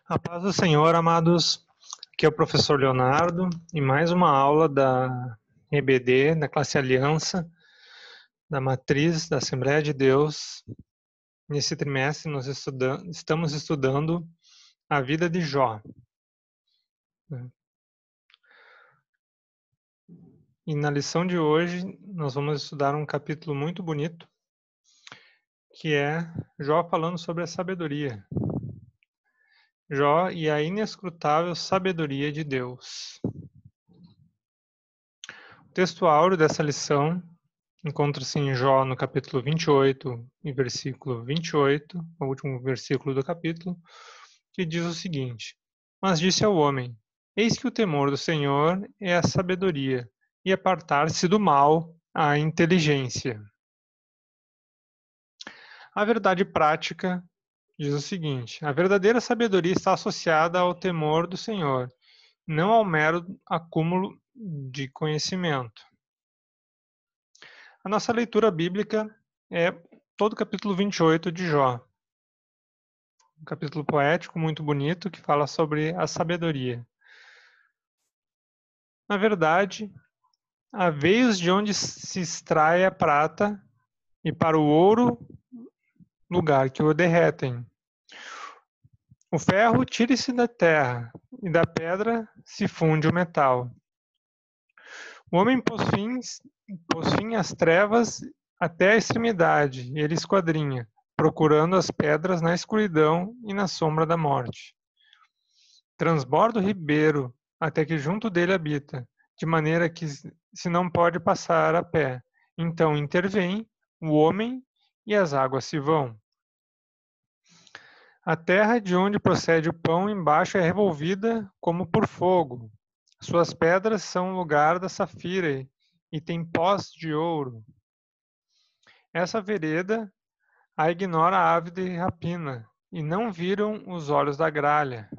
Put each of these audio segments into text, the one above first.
A paz do Senhor, amados. Aqui é o professor Leonardo e mais uma aula da EBD, da classe Aliança, da Matriz da Assembleia de Deus. Nesse trimestre nós estamos estudando a vida de Jó. E na lição de hoje nós vamos estudar um capítulo muito bonito, que é Jó falando sobre a sabedoria. Jó e a inescrutável sabedoria de Deus. O texto áureo dessa lição encontra-se em Jó no capítulo 28 e versículo 28, o último versículo do capítulo, que diz o seguinte: Mas disse ao homem: Eis que o temor do Senhor é a sabedoria, e apartar-se do mal a inteligência. A verdade prática diz o seguinte: a verdadeira sabedoria está associada ao temor do Senhor, não ao mero acúmulo de conhecimento. A nossa leitura bíblica é todo o capítulo 28 de Jó. Um capítulo poético muito bonito que fala sobre a sabedoria. Na verdade, há veios de onde se extrai a prata e para o ouro lugar que o derretem. O ferro tira-se da terra e da pedra se funde o metal. O homem pôs fim às trevas até a extremidade, e ele esquadrinha, procurando as pedras na escuridão e na sombra da morte. Transborda o ribeiro até que junto dele habita, de maneira que se não pode passar a pé. Então intervém o homem e as águas se vão. A terra de onde procede o pão embaixo é revolvida como por fogo. Suas pedras são o lugar da safira e tem pós de ouro. Essa vereda a ignora a ave de rapina, e não viram os olhos da gralha.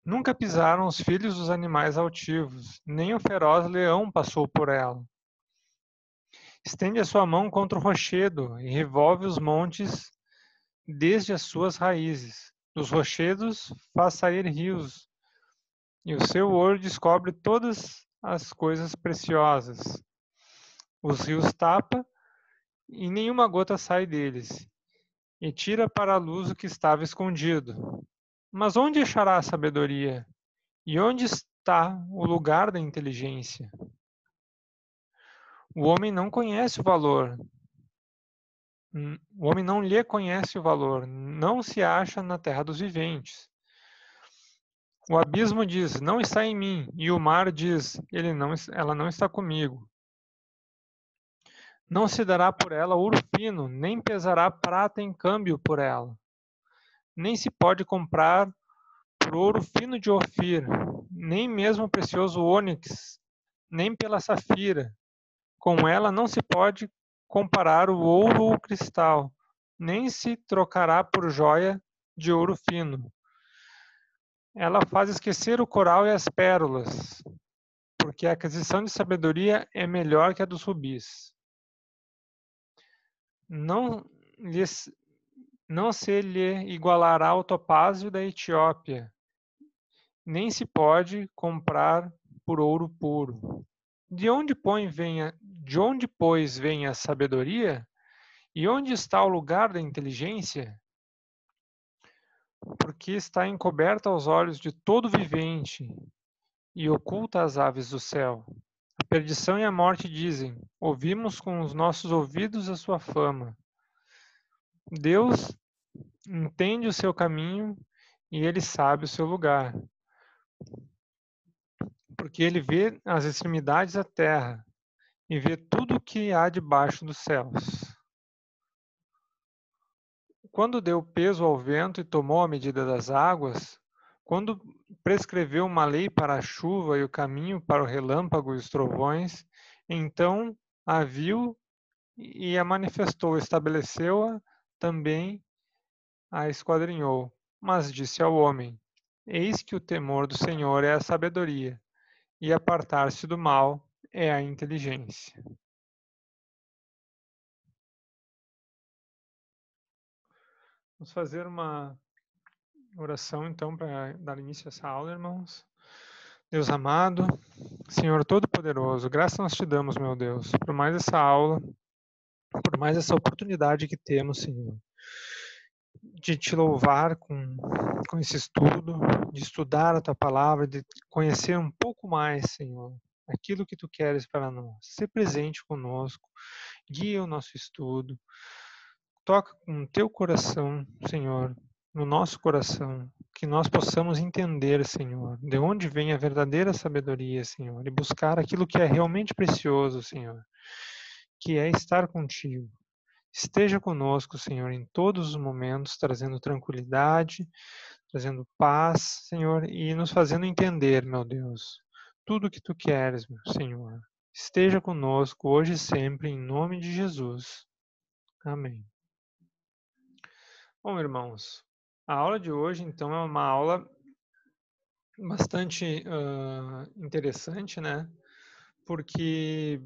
Nunca pisaram os filhos dos animais altivos, nem o feroz leão passou por ela. Estende a sua mão contra o rochedo e revolve os montes desde as suas raízes. Dos rochedos faz sair rios, e o seu olho descobre todas as coisas preciosas. Os rios tapa e nenhuma gota sai deles, e tira para a luz o que estava escondido. Mas onde achará a sabedoria? E onde está o lugar da inteligência? O homem não conhece o valor. O homem não lhe conhece o valor. Não se acha na terra dos viventes. O abismo diz, não está em mim. E o mar diz, ela não está comigo. Não se dará por ela ouro fino, nem pesará prata em câmbio por ela. Nem se pode comprar por ouro fino de Ofir, nem mesmo precioso ônix, nem pela safira. Com ela não se pode comparar o ouro ou o cristal, nem se trocará por joia de ouro fino. Ela faz esquecer o coral e as pérolas, porque a aquisição de sabedoria é melhor que a dos rubis. Não se lhe igualará o topázio da Etiópia, nem se pode comprar por ouro puro. De onde, pois, vem a sabedoria? E onde está o lugar da inteligência? Porque está encoberta aos olhos de todo vivente e oculta às aves do céu. A perdição e a morte dizem: ouvimos com os nossos ouvidos a sua fama. Deus entende o seu caminho e ele sabe o seu lugar. Porque ele vê as extremidades da terra e vê tudo o que há debaixo dos céus. Quando deu peso ao vento e tomou a medida das águas, quando prescreveu uma lei para a chuva e o caminho para o relâmpago e os trovões, então a viu e a manifestou, estabeleceu-a, também a esquadrinhou. Mas disse ao homem: Eis que o temor do Senhor é a sabedoria, e apartar-se do mal é a inteligência. Vamos fazer uma Oração, então, para dar início a essa aula, irmãos. Deus amado, Senhor Todo-Poderoso, graças nós te damos, meu Deus, por mais essa aula, por mais essa oportunidade que temos, Senhor, de te louvar com esse estudo, de estudar a tua palavra, de conhecer um pouco mais, Senhor, aquilo que tu queres para nós. Ser presente conosco, guia o nosso estudo, toca com o teu coração, Senhor, no nosso coração, que nós possamos entender, Senhor, de onde vem a verdadeira sabedoria, Senhor, e buscar aquilo que é realmente precioso, Senhor, que é estar contigo. Esteja conosco, Senhor, em todos os momentos, trazendo tranquilidade, trazendo paz, Senhor, e nos fazendo entender, meu Deus, tudo o que tu queres, meu Senhor. Esteja conosco hoje e sempre, em nome de Jesus. Amém. Bom, irmãos, a aula de hoje, então, é uma aula bastante interessante, né? Porque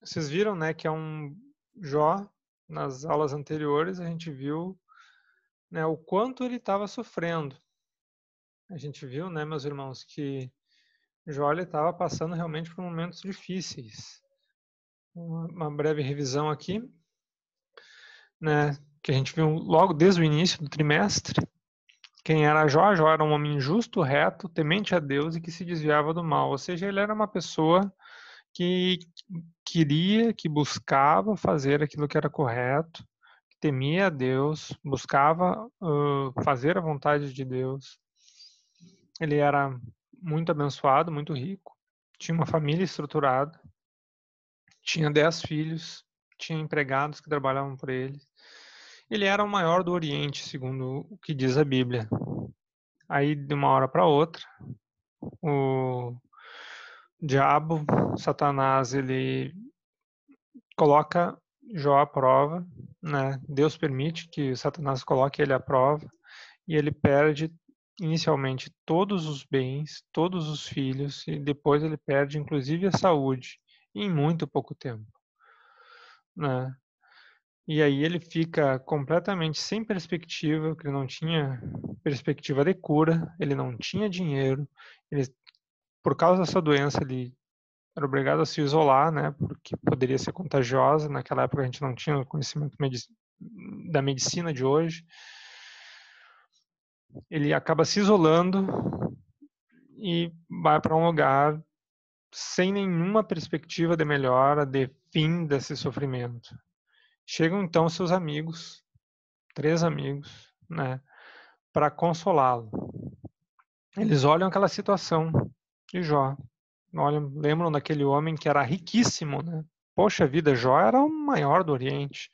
vocês viram, né, que é um Jó, nas aulas anteriores, a gente viu, né, o quanto ele estava sofrendo. A gente viu, né, meus irmãos, que Jó estava passando realmente por momentos difíceis. Uma breve revisão aqui, né, que a gente viu logo desde o início do trimestre. Quem era Jó? Jó era um homem justo, reto, temente a Deus e que se desviava do mal. Ou seja, ele era uma pessoa que queria, que buscava fazer aquilo que era correto, que temia a Deus, buscava fazer a vontade de Deus. Ele era muito abençoado, muito rico, tinha uma família estruturada, tinha 10 filhos, tinha empregados que trabalhavam por ele. Ele era o maior do Oriente, segundo o que diz a Bíblia. Aí, de uma hora para outra, o diabo, Satanás, ele coloca Jó à prova, né? Deus permite que Satanás coloque ele à prova e ele perde inicialmente todos os bens, todos os filhos e depois ele perde inclusive a saúde em muito pouco tempo, né? E aí ele fica completamente sem perspectiva, porque ele não tinha perspectiva de cura, ele não tinha dinheiro, ele, por causa dessa doença ele era obrigado a se isolar, né, porque poderia ser contagiosa. Naquela época a gente não tinha o conhecimento da medicina de hoje. Ele acaba se isolando e vai para um lugar sem nenhuma perspectiva de melhora, de fim desse sofrimento. Chegam então seus amigos, 3 amigos, né, para consolá-lo. Eles olham aquela situação de Jó, olham, lembram daquele homem que era riquíssimo, né? Poxa vida, Jó era o maior do Oriente.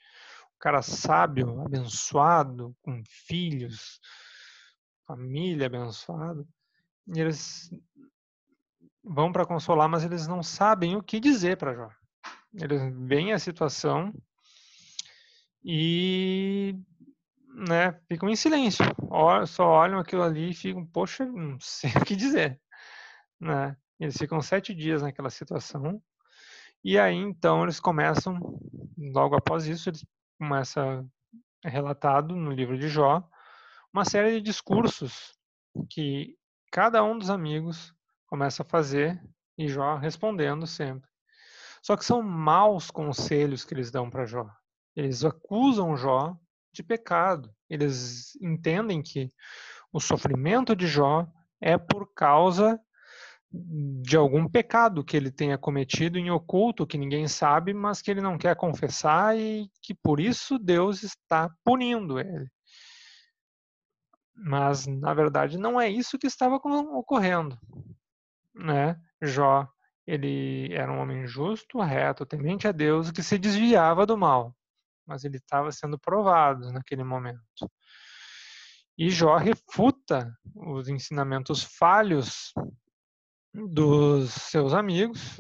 Um cara sábio, abençoado, com filhos, família abençoada. E eles vão para consolar, mas eles não sabem o que dizer para Jó. Eles veem a situação e, né, ficam em silêncio. Só olham aquilo ali e ficam, poxa, não sei o que dizer, né? Eles ficam 7 dias naquela situação. E aí, então, eles começam, logo após isso, eles começam, é relatado no livro de Jó, uma série de discursos que cada um dos amigos começa a fazer e Jó respondendo sempre. Só que são maus conselhos que eles dão para Jó. Eles acusam Jó de pecado. Eles entendem que o sofrimento de Jó é por causa de algum pecado que ele tenha cometido em oculto, que ninguém sabe, mas que ele não quer confessar e que por isso Deus está punindo ele. Mas, na verdade, não é isso que estava ocorrendo, né? Jó, ele era um homem justo, reto, temente a Deus, que se desviava do mal, mas ele estava sendo provado naquele momento. E Jó refuta os ensinamentos falhos dos seus amigos,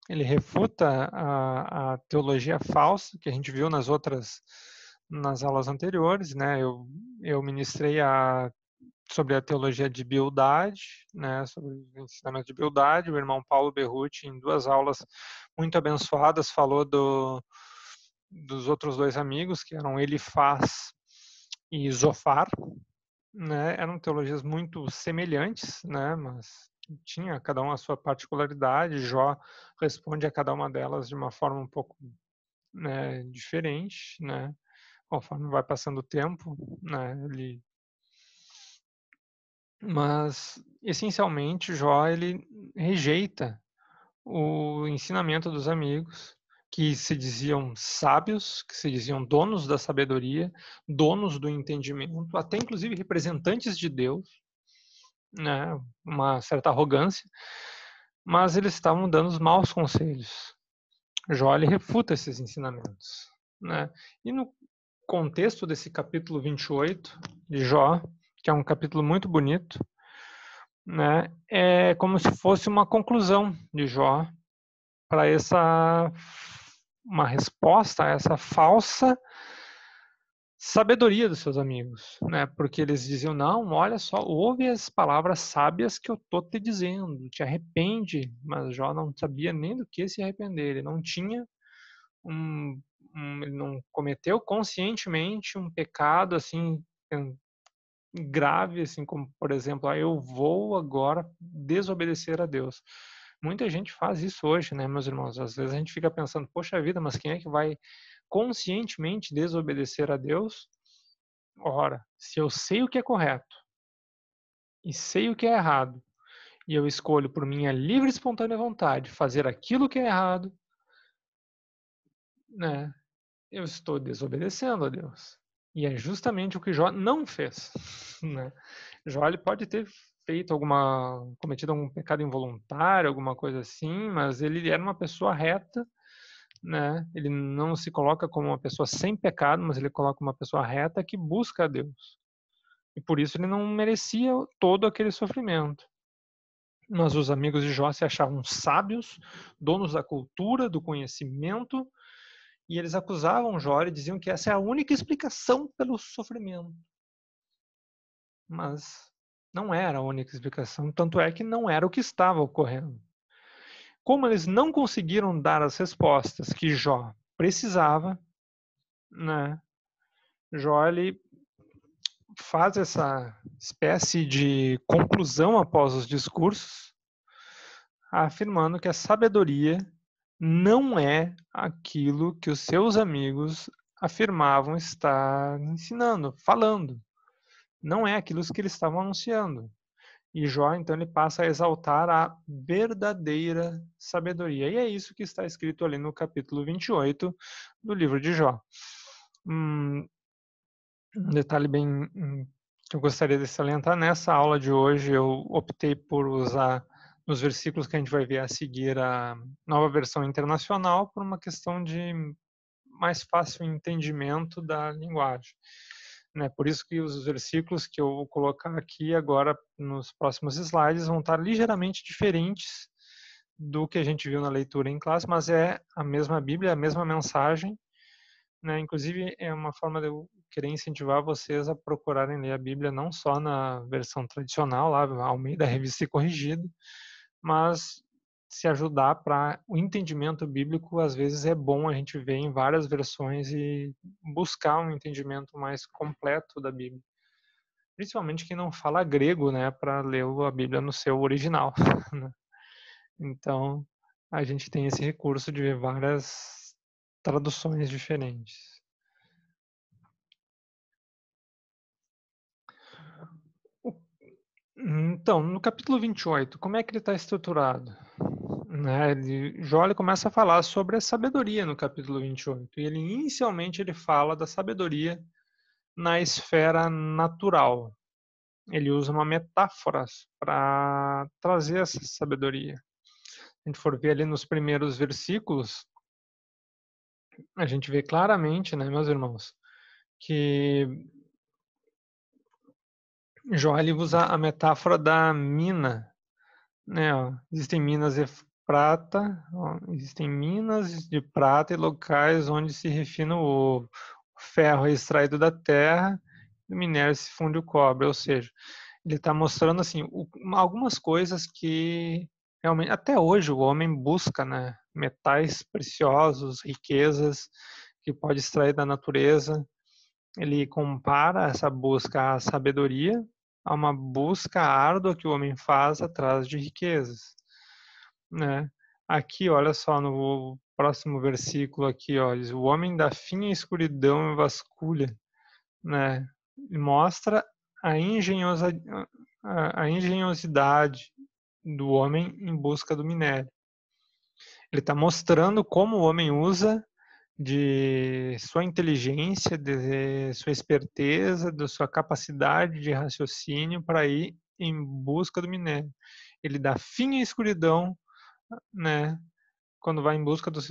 ele refuta a teologia falsa que a gente viu nas aulas anteriores, né? Eu ministrei sobre a teologia de Bildade, né, sobre o ensinamento de Bildade. O irmão Paulo Berruti, em 2 aulas muito abençoadas, falou dos outros 2 amigos, que eram Elifaz e Zofar, né? Eram teologias muito semelhantes, né? Mas tinha cada uma a sua particularidade. Jó responde a cada uma delas de uma forma um pouco, né, diferente, né? Conforme vai passando o tempo, né? Mas essencialmente Jó ele rejeita o ensinamento dos amigos, que se diziam sábios, que se diziam donos da sabedoria, donos do entendimento, até inclusive representantes de Deus, né? Uma certa arrogância, mas eles estavam dando os maus conselhos. Jó ele refuta esses ensinamentos, né? E no contexto desse capítulo 28 de Jó, que é um capítulo muito bonito, né? É como se fosse uma conclusão de Jó para essa uma resposta a essa falsa sabedoria dos seus amigos, né? Porque eles diziam: "Não, olha só, ouve as palavras sábias que eu tô te dizendo, te arrepende". Mas Jó não sabia nem do que se arrepender, ele não tinha ele não cometeu conscientemente um pecado assim grave, assim como, por exemplo, eu vou agora desobedecer a Deus. Muita gente faz isso hoje, né, meus irmãos? Às vezes a gente fica pensando, poxa vida, mas quem é que vai conscientemente desobedecer a Deus? Ora, se eu sei o que é correto e sei o que é errado, e eu escolho por minha livre e espontânea vontade fazer aquilo que é errado, né, eu estou desobedecendo a Deus. E é justamente o que Jó não fez, né? Jó ele pode ter cometido algum pecado involuntário, alguma coisa assim, mas ele era uma pessoa reta, né? Ele não se coloca como uma pessoa sem pecado, mas ele coloca uma pessoa reta que busca a Deus. E por isso ele não merecia todo aquele sofrimento. Mas os amigos de Jó se achavam sábios, donos da cultura, do conhecimento, e eles acusavam Jó e diziam que essa é a única explicação pelo sofrimento. Mas não era a única explicação, tanto é que não era o que estava ocorrendo. Como eles não conseguiram dar as respostas que Jó precisava, né? Jó ele faz essa espécie de conclusão após os discursos, afirmando que a sabedoria não é aquilo que os seus amigos afirmavam estar ensinando, falando. Não é aquilo que eles estavam anunciando. E Jó, então, ele passa a exaltar a verdadeira sabedoria. E é isso que está escrito ali no capítulo 28 do livro de Jó. Um detalhe bem que eu gostaria de salientar, nessa aula de hoje eu optei por usar nos versículos que a gente vai ver a seguir a nova versão internacional por uma questão de mais fácil entendimento da linguagem. Né? Por isso que os versículos que eu vou colocar aqui agora nos próximos slides vão estar ligeiramente diferentes do que a gente viu na leitura em classe, mas é a mesma Bíblia, a mesma mensagem, né? Inclusive é uma forma de eu querer incentivar vocês a procurarem ler a Bíblia não só na versão tradicional, lá ao meio da revista e corrigida, mas se ajudar para o entendimento bíblico. Às vezes é bom a gente ver em várias versões e buscar um entendimento mais completo da Bíblia. Principalmente quem não fala grego, né, para ler a Bíblia no seu original. Né? Então, a gente tem esse recurso de ver várias traduções diferentes. Então, no capítulo 28, como é que ele está estruturado? Né, Jó ele começa a falar sobre a sabedoria no capítulo 28. E ele inicialmente ele fala da sabedoria na esfera natural. Ele usa uma metáfora para trazer essa sabedoria. Se a gente for ver ali nos primeiros versículos, a gente vê claramente, né, meus irmãos, que Jó ele usa a metáfora da mina, né? Ó, existem minas de prata, ó, existem minas de prata e locais onde se refina o ouro. O ferro é extraído da terra, o minério se funde o cobre, ou seja, ele está mostrando assim algumas coisas que realmente até hoje o homem busca, né? Metais preciosos, riquezas que pode extrair da natureza, ele compara essa busca à sabedoria a uma busca árdua que o homem faz atrás de riquezas, né? Aqui, olha só, no próximo versículo aqui, ó, diz, o homem da fim a escuridão vasculha, né? E mostra a engenhosidade do homem em busca do minério. Ele está mostrando como o homem usa de sua inteligência, de sua esperteza, da sua capacidade de raciocínio para ir em busca do minério. Ele dá fim à escuridão, né, quando vai em busca dos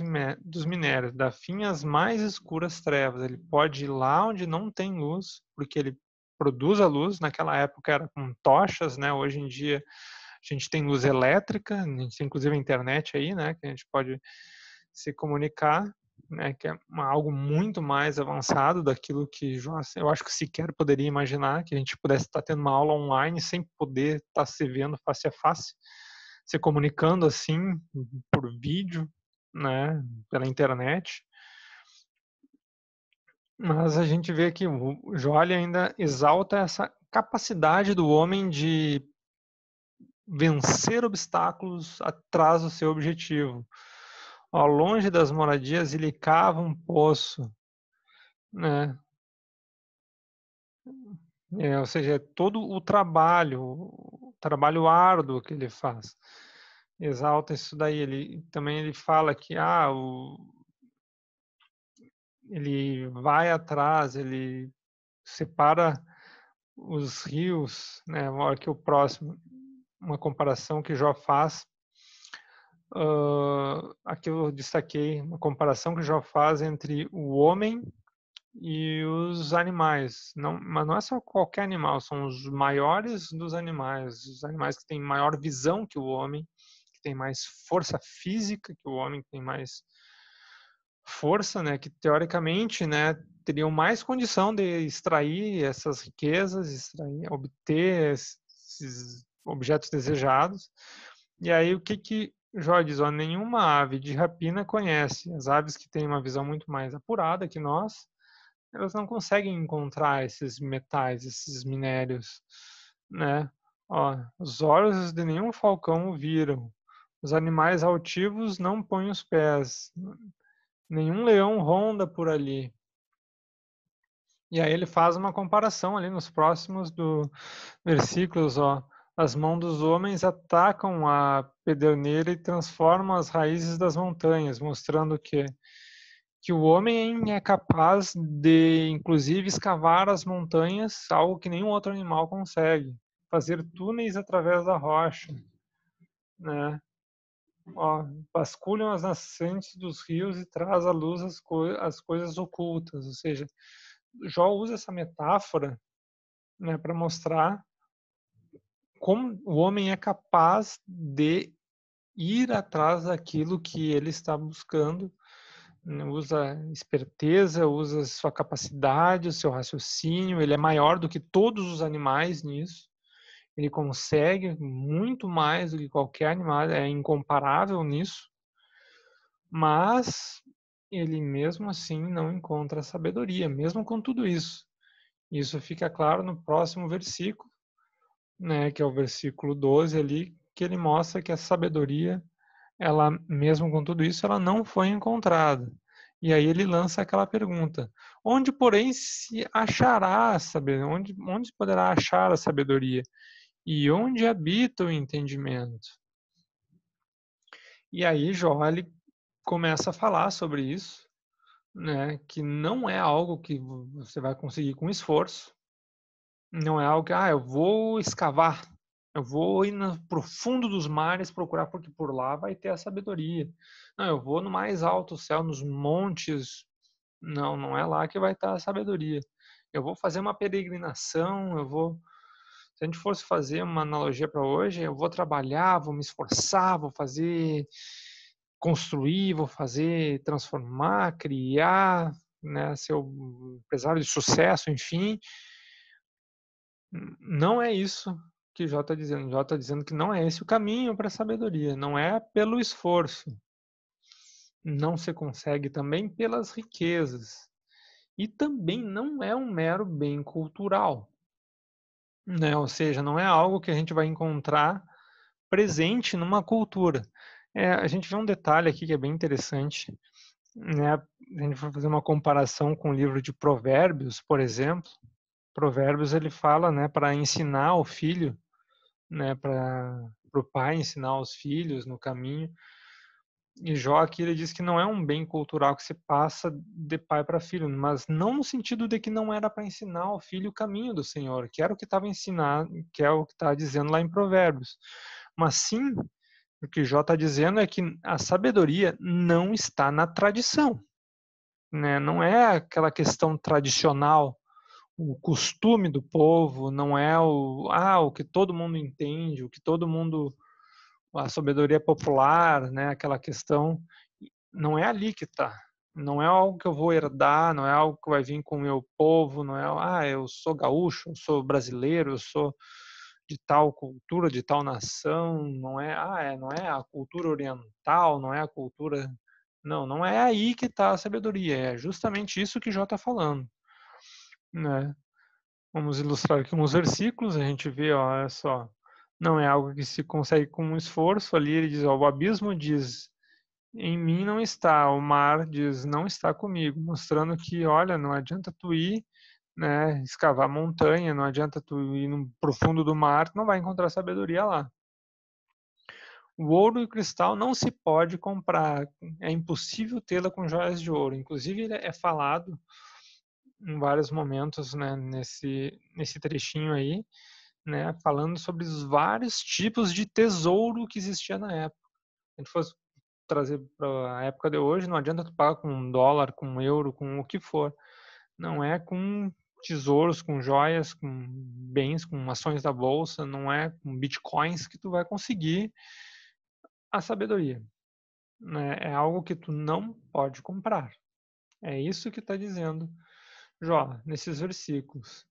minérios, dá fim às mais escuras trevas. Ele pode ir lá onde não tem luz, porque ele produz a luz. Naquela época era com tochas, né? Hoje em dia a gente tem luz elétrica, a gente tem inclusive a internet aí, né, que a gente pode se comunicar, né, que é algo muito mais avançado daquilo que eu acho que sequer poderia imaginar, que a gente pudesse estar tendo uma aula online sem poder estar se vendo face a face, se comunicando assim por vídeo, né, pela internet. Mas a gente vê que o Jolle ainda exalta essa capacidade do homem de vencer obstáculos atrás do seu objetivo. Ao longe das moradias, ele cava um poço, né? Ou seja, é todo o trabalho árduo que ele faz. Exalta isso daí. Ele fala que ele vai atrás, ele separa os rios, né? Aqui o próximo, uma comparação que Jó faz. Aqui eu destaquei uma comparação que Jó faz entre o homem e os animais. Não, mas não é só qualquer animal, são os maiores dos animais, os animais que têm maior visão que o homem, que têm mais força física que o homem, que tem mais força, né, que teoricamente, né, teriam mais condição de extrair essas riquezas, obter esses objetos desejados. E aí o que Jó diz? Ó, nenhuma ave de rapina conhece. As aves que têm uma visão muito mais apurada que nós, elas não conseguem encontrar esses metais, esses minérios, né? Ó, os olhos de nenhum falcão o viram. Os animais altivos não põem os pés. Nenhum leão ronda por ali. E aí ele faz uma comparação ali nos próximos versículos, ó. As mãos dos homens atacam a pederneira e transformam as raízes das montanhas, mostrando que o homem é capaz de, inclusive, escavar as montanhas, algo que nenhum outro animal consegue. Fazer túneis através da rocha, né? Ó, vasculham as nascentes dos rios e traz à luz as coisas ocultas. Ou seja, Jó usa essa metáfora, né, para mostrar como o homem é capaz de ir atrás daquilo que ele está buscando, né, usa esperteza, usa sua capacidade, o seu raciocínio, ele é maior do que todos os animais nisso, ele consegue muito mais do que qualquer animal, é incomparável nisso, mas ele mesmo assim não encontra sabedoria, mesmo com tudo isso. Isso fica claro no próximo versículo, né, que é o versículo 12 ali, que ele mostra que a sabedoria, ela mesmo com tudo isso, ela não foi encontrada. E aí ele lança aquela pergunta: onde, porém, se achará a sabedoria? Onde se poderá achar a sabedoria? E onde habita o entendimento? E aí Jó ele começa a falar sobre isso, né? Que não é algo que você vai conseguir com esforço, não é algo que eu vou escavar, eu vou ir no profundo dos mares procurar porque por lá vai ter a sabedoria. Não, eu vou no mais alto céu, nos montes. Não, não é lá que vai estar a sabedoria. Eu vou fazer uma peregrinação, se a gente fosse fazer uma analogia para hoje, eu vou trabalhar, vou me esforçar, vou fazer, construir, vou fazer, transformar, criar, né, ser um empresário de sucesso, enfim. Não é isso que Jó está dizendo. Jó está dizendo que não é esse o caminho para a sabedoria. Não é pelo esforço. Não se consegue também pelas riquezas. E também não é um mero bem cultural, né? Ou seja, não é algo que a gente vai encontrar presente numa cultura. A gente vê um detalhe aqui que é bem interessante, né? A gente vai fazer uma comparação com o livro de Provérbios, por exemplo. Provérbios ele fala, né, para ensinar o filho, né, para o pai ensinar os filhos no caminho. E Jó aqui ele diz que não é um bem cultural que se passa de pai para filho, mas não no sentido de que não era para ensinar ao filho o caminho do Senhor, que era o que estava ensinando, que é o que está dizendo lá em Provérbios. Mas sim, o que Jó está dizendo é que a sabedoria não está na tradição, né? Não é aquela questão tradicional, o costume do povo, não é o que todo mundo entende, o que todo mundo, a sabedoria popular, né? Aquela questão, não é ali que está. Não é algo que eu vou herdar, não é algo que vai vir com o meu povo, não é, eu sou gaúcho, eu sou brasileiro, eu sou de tal cultura, de tal nação, não é a cultura oriental, não é a cultura. Não, não é aí que está a sabedoria, é justamente isso que Jó está falando, né? Vamos ilustrar aqui uns versículos, a gente vê, ó, olha só, não é algo que se consegue com um esforço, ali ele diz, ó, o abismo diz, em mim não está, o mar diz, não está comigo, mostrando que, olha, não adianta tu ir, né, escavar montanha, não adianta tu ir no profundo do mar, tu não vai encontrar sabedoria lá. O ouro e o cristal não se pode comprar, é impossível tê-la com joias de ouro. Inclusive, ele é falado em vários momentos, né, nesse trechinho aí, né, falando sobre os vários tipos de tesouro que existia na época. Se a gente fosse trazer para a época de hoje, não adianta tu pagar com um dólar, com um euro, com o que for. Não é com tesouros, com joias, com bens, com ações da bolsa, não é com bitcoins que tu vai conseguir a sabedoria, né? É algo que tu não pode comprar. É isso que está dizendo Jó nesses versículos.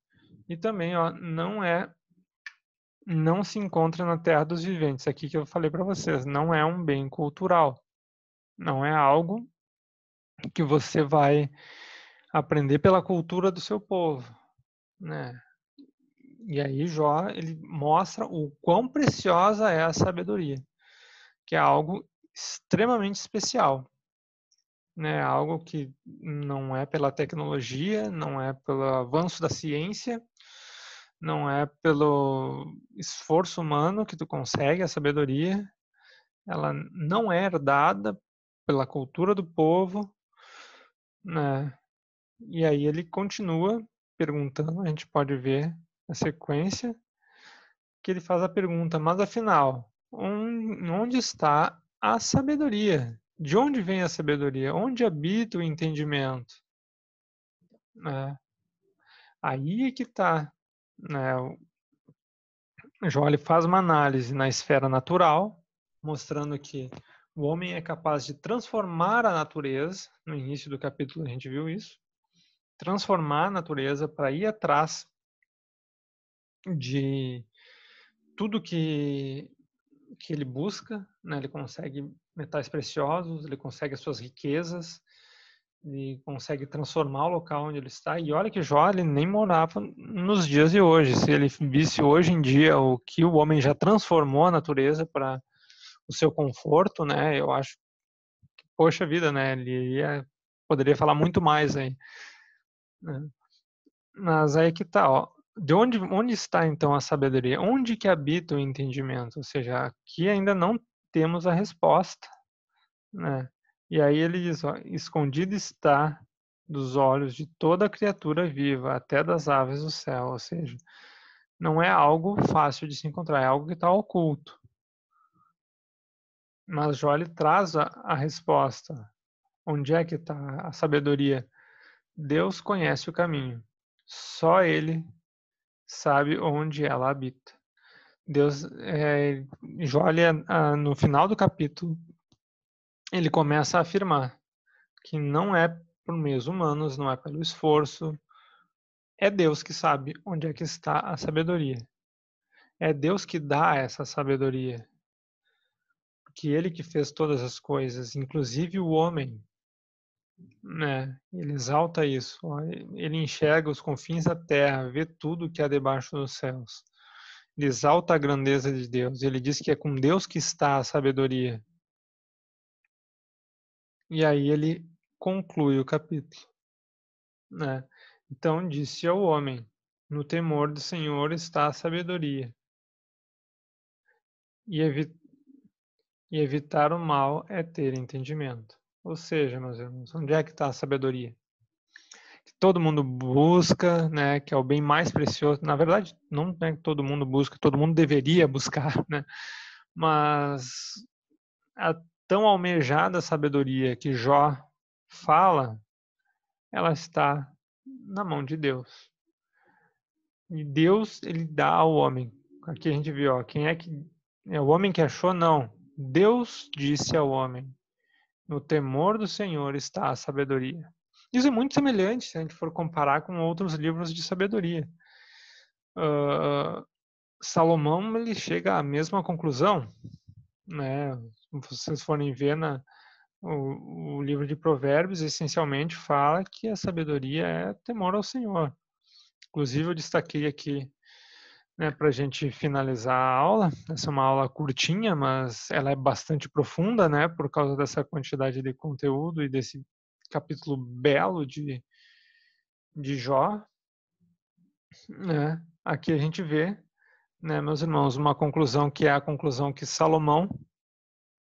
E também, ó, não se encontra na terra dos viventes. Aqui que eu falei para vocês, não é um bem cultural. Não é algo que você vai aprender pela cultura do seu povo, né? E aí Jó, ele mostra o quão preciosa é a sabedoria, que é algo extremamente especial, né? Algo que não é pela tecnologia, não é pelo avanço da ciência, não é pelo esforço humano que tu consegue a sabedoria, ela não é herdada pela cultura do povo, né? E aí ele continua perguntando, a gente pode ver a sequência, que ele faz a pergunta, mas afinal, onde está a sabedoria? De onde vem a sabedoria? Onde habita o entendimento? Né? Aí é que está. Né? O Jó ele faz uma análise na esfera natural, mostrando que o homem é capaz de transformar a natureza. No início do capítulo a gente viu isso. Transformar a natureza para ir atrás de tudo que ele busca, né? Ele consegue metais preciosos, ele consegue as suas riquezas, ele consegue transformar o local onde ele está. E olha que Jó ele nem morava nos dias de hoje. Se ele visse hoje em dia o que o homem já transformou a natureza para o seu conforto, né? Eu acho que, poxa vida, né? Poderia falar muito mais aí, né? Mas aí que tá, ó. De onde está então a sabedoria? Onde que habita o entendimento? Ou seja, aqui ainda não temos a resposta, né? E aí ele diz, ó, escondido está dos olhos de toda criatura viva, até das aves do céu. Ou seja, não é algo fácil de se encontrar, é algo que está oculto. Mas Jó ele traz a resposta. Onde é que está a sabedoria? Deus conhece o caminho. Só Ele sabe onde ela habita. Deus, Jó, no final do capítulo, ele começa a afirmar que não é por meios humanos, não é pelo esforço, é Deus que sabe onde é que está a sabedoria. É Deus que dá essa sabedoria, porque Ele que fez todas as coisas, inclusive o homem. né? Ele exalta isso. Ó, ele enxerga os confins da terra, vê tudo que há debaixo dos céus. Ele exalta a grandeza de Deus. Ele diz que é com Deus que está a sabedoria. E aí ele conclui o capítulo, né? Então disse ao homem: no temor do Senhor está a sabedoria, e, e evitar o mal é ter entendimento. Ou seja, meus irmãos, onde é que está a sabedoria? Que todo mundo busca, né? Que é o bem mais precioso. Na verdade, não é que todo mundo busca, todo mundo deveria buscar, né? Mas a tão almejada sabedoria que Jó fala, ela está na mão de Deus. E Deus, ele dá ao homem. Aqui a gente viu, ó, quem é que é o homem que achou? Não. Deus disse ao homem: no temor do Senhor está a sabedoria. Isso é muito semelhante se a gente for comparar com outros livros de sabedoria. Salomão, ele chega à mesma conclusão, né? Se vocês forem ver o livro de Provérbios, essencialmente fala que a sabedoria é temor ao Senhor. Inclusive, eu destaquei aqui, né, para a gente finalizar a aula. Essa é uma aula curtinha, mas ela é bastante profunda, né, por causa dessa quantidade de conteúdo e desse capítulo belo de Jó, né? Aqui a gente vê, né, meus irmãos, uma conclusão que é a conclusão que Salomão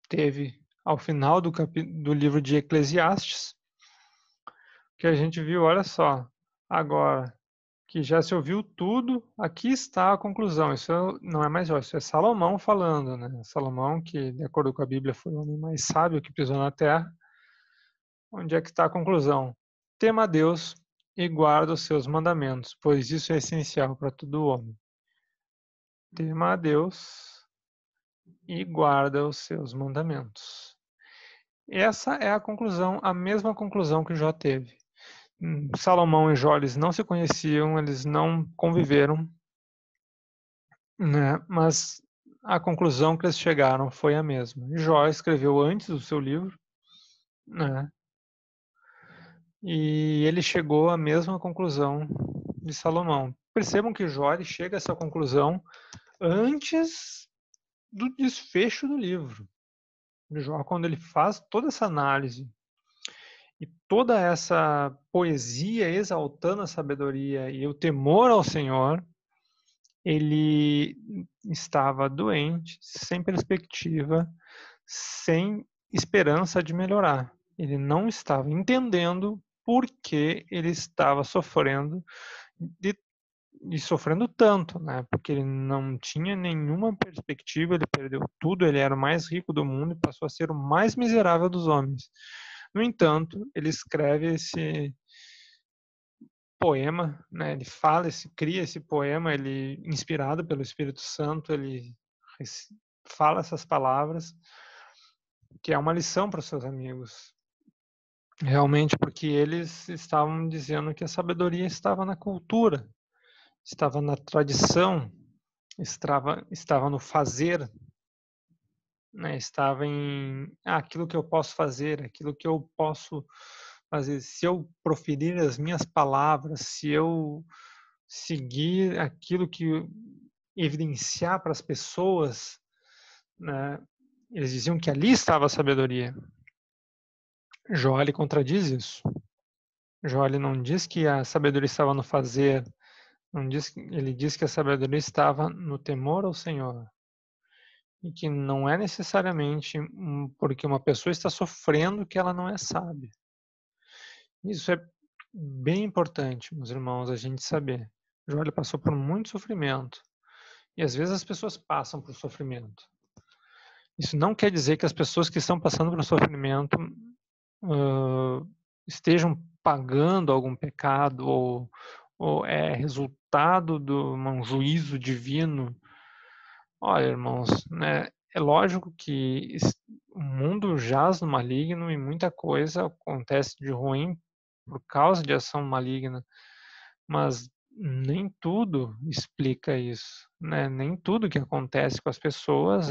teve ao final do livro de Eclesiastes, que a gente viu, olha só, agora que já se ouviu tudo, aqui está a conclusão. Isso não é mais Jó, isso é Salomão falando, né? Salomão, que de acordo com a Bíblia foi o homem mais sábio que pisou na terra. Onde é que está a conclusão? Tema a Deus e guarda os seus mandamentos, pois isso é essencial para todo homem. Tema a Deus e guarda os seus mandamentos. Essa é a conclusão, a mesma conclusão que Jó teve. Salomão e Jó, eles não se conheciam, eles não conviveram, né? Mas a conclusão que eles chegaram foi a mesma. Jó escreveu antes do seu livro, né? E ele chegou à mesma conclusão de Salomão. Percebam que Jó ele chega a essa conclusão antes do desfecho do livro. Jó, quando ele faz toda essa análise e toda essa poesia exaltando a sabedoria e o temor ao Senhor, ele estava doente, sem perspectiva, sem esperança de melhorar. Ele não estava entendendo por que ele estava sofrendo e sofrendo tanto, né? Porque ele não tinha nenhuma perspectiva, ele perdeu tudo, ele era o mais rico do mundo e passou a ser o mais miserável dos homens. No entanto, ele escreve esse poema, né? Ele fala, cria esse poema, ele inspirado pelo Espírito Santo, ele fala essas palavras, que é uma lição para os seus amigos. Realmente, porque eles estavam dizendo que a sabedoria estava na cultura, estava na tradição, estava no fazer, né? Estava em aquilo que eu posso fazer, aquilo que eu posso fazer. Se eu proferir as minhas palavras, se eu seguir aquilo que evidenciar para as pessoas, né? Eles diziam que ali estava a sabedoria. Jó ele contradiz isso. Jó ele não diz que a sabedoria estava no fazer, não diz, ele diz que a sabedoria estava no temor ao Senhor. E que não é necessariamente porque uma pessoa está sofrendo que ela não é sábia. Isso é bem importante, meus irmãos, a gente saber. Jó ele passou por muito sofrimento. E às vezes as pessoas passam por sofrimento. Isso não quer dizer que as pessoas que estão passando por sofrimento estejam pagando algum pecado ou é resultado de um juízo divino. Olha, irmãos, né, é lógico que o mundo jaz no maligno e muita coisa acontece de ruim por causa de ação maligna, mas nem tudo explica isso, né? Nem tudo que acontece com as pessoas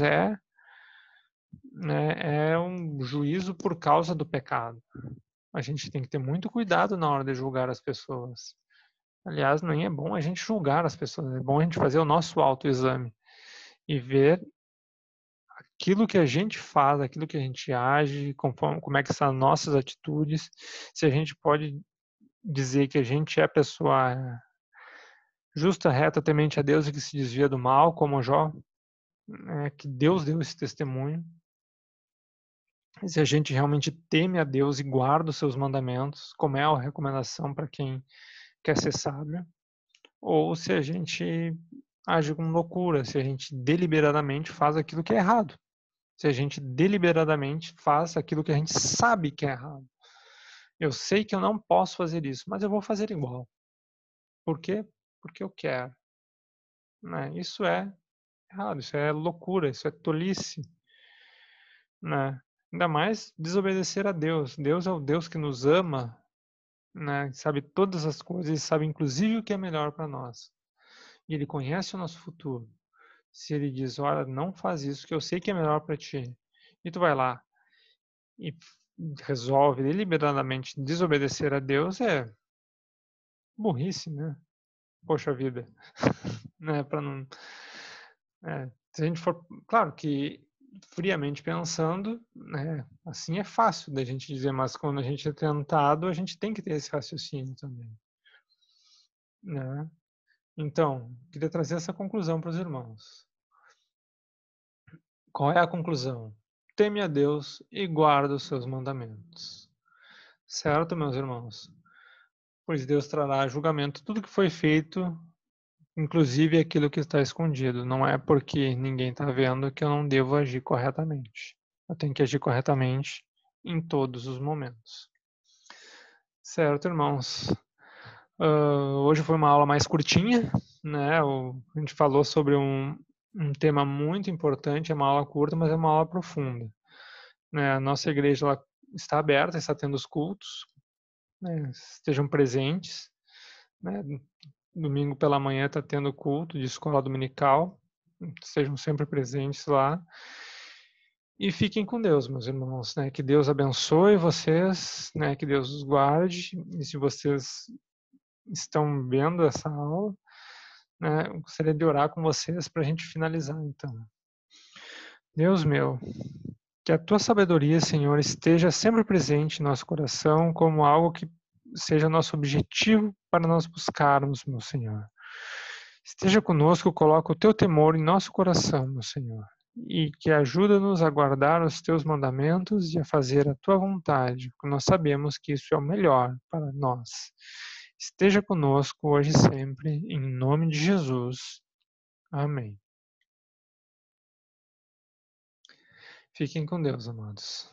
né, é um juízo por causa do pecado. A gente tem que ter muito cuidado na hora de julgar as pessoas. Aliás, nem é bom a gente julgar as pessoas, é bom a gente fazer o nosso autoexame e ver aquilo que a gente faz, aquilo que a gente age, conforme, como é que são as nossas atitudes, se a gente pode dizer que a gente é pessoa justa, reta, temente a Deus e que se desvia do mal, como Jó, que Deus deu esse testemunho. Se a gente realmente teme a Deus e guarda os seus mandamentos, como é a recomendação para quem quer ser sábio, ou se a gente age com loucura, se a gente deliberadamente faz aquilo que é errado, se a gente deliberadamente faz aquilo que a gente sabe que é errado. Eu sei que eu não posso fazer isso, mas eu vou fazer igual. Por quê? Porque eu quero. Né? Isso é errado, isso é loucura, isso é tolice. Né? Ainda mais desobedecer a Deus. Deus é o Deus que nos ama, né? Sabe todas as coisas e sabe inclusive o que é melhor para nós. E Ele conhece o nosso futuro. Se Ele diz, olha, não faz isso, que eu sei que é melhor para ti, e tu vai lá e resolve deliberadamente desobedecer a Deus, é burrice, né? Poxa vida, né? Para não, se a gente for, claro que friamente pensando, né? Assim é fácil da gente dizer, mas quando a gente é tentado, a gente tem que ter esse raciocínio também, né? Então, queria trazer essa conclusão para os irmãos. Qual é a conclusão? Teme a Deus e guarda os seus mandamentos. Certo, meus irmãos? Pois Deus trará julgamento tudo que foi feito, inclusive aquilo que está escondido. Não é porque ninguém está vendo que eu não devo agir corretamente. Eu tenho que agir corretamente em todos os momentos. Certo, irmãos? Hoje foi uma aula mais curtinha, né? A gente falou sobre um tema muito importante, é uma aula curta, mas é uma aula profunda. Né? A nossa igreja ela está aberta, está tendo os cultos, né? Estejam presentes. Né? Domingo pela manhã está tendo culto de escola dominical, sejam sempre presentes lá. E fiquem com Deus, meus irmãos, né? Que Deus abençoe vocês, né? Que Deus os guarde. E se vocês estão vendo essa aula, né? Eu gostaria de orar com vocês para a gente finalizar, então. Deus meu, que a tua sabedoria, Senhor, esteja sempre presente em nosso coração como algo que seja nosso objetivo para nós buscarmos, meu Senhor. Esteja conosco, coloca o teu temor em nosso coração, meu Senhor, e que ajuda-nos a guardar os teus mandamentos e a fazer a tua vontade, porque nós sabemos que isso é o melhor para nós. Esteja conosco hoje e sempre, em nome de Jesus. Amém. Fiquem com Deus, amados.